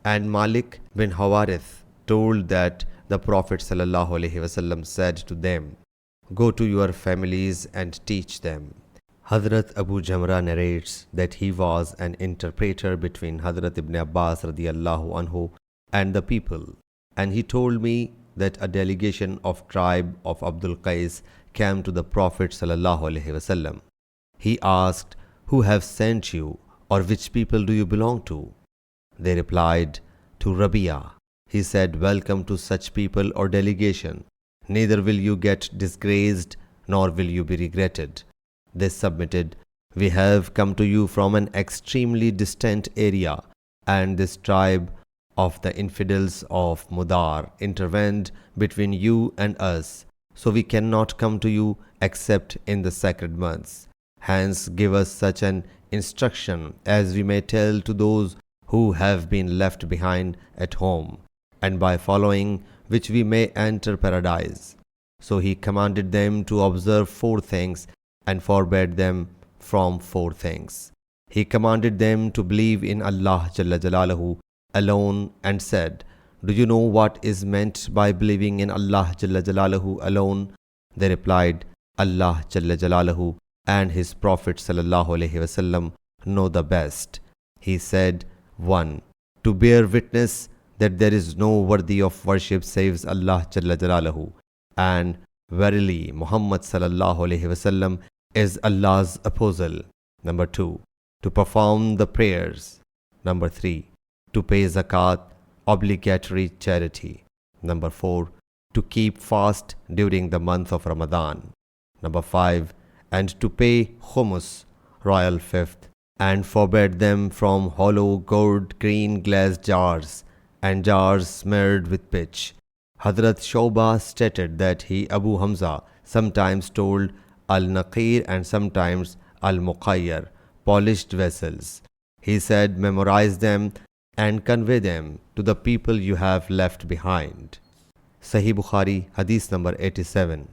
And Malik bin Hawarith told that the Prophet ﷺ said to them, "Go to your families and teach them." Hazrat Abu Jamra narrates that he was an interpreter between Hazrat Ibn Abbas radiyallahu anhu and the people, and he told me that a delegation of tribe of Abdul Qais came to the Prophet ﷺ. He asked, "Who have sent you, or which people do you belong to?" They replied, "To Rabia." He said, "Welcome to such people or delegation. Neither will you get disgraced, nor will you be regretted." They submitted, "We have come to you from an extremely distant area, and this tribe of the infidels of Mudar intervened between you and us, so we cannot come to you except in the sacred months. Hence give us such an instruction as we may tell to those who have been left behind at home, and by following which we may enter paradise." So he commanded them to observe 4 things and forbade them from 4 things. He commanded them to believe in Allah Jalla Jalaluhu alone and said, "Do you know what is meant by believing in Allah Jalla Jalaluhu alone?" They replied, "Allah Jalla Jalaluhu and His Prophet Sallallahu Alaihi Wasallam know the best." He said, 1. To bear witness that there is no worthy of worship save Allah Jalla Jalaluhu, and verily Muhammad Sallallahu Alaihi Wasallam is Allah's apostle. Number 2. To perform the prayers. Number 3. To pay zakat, obligatory charity. Number 4. To keep fast during the month of Ramadan. Number 5. And to pay khumus, royal fifth, and forbade them from hollow gold green glass jars and jars smeared with pitch. Hazrat Shoba stated that he, Abu Hamza, sometimes told al-Naqir and sometimes al-Muqayyar, polished vessels. He said, "Memorize them and convey them to the people you have left behind." Sahih Bukhari, Hadith number 87.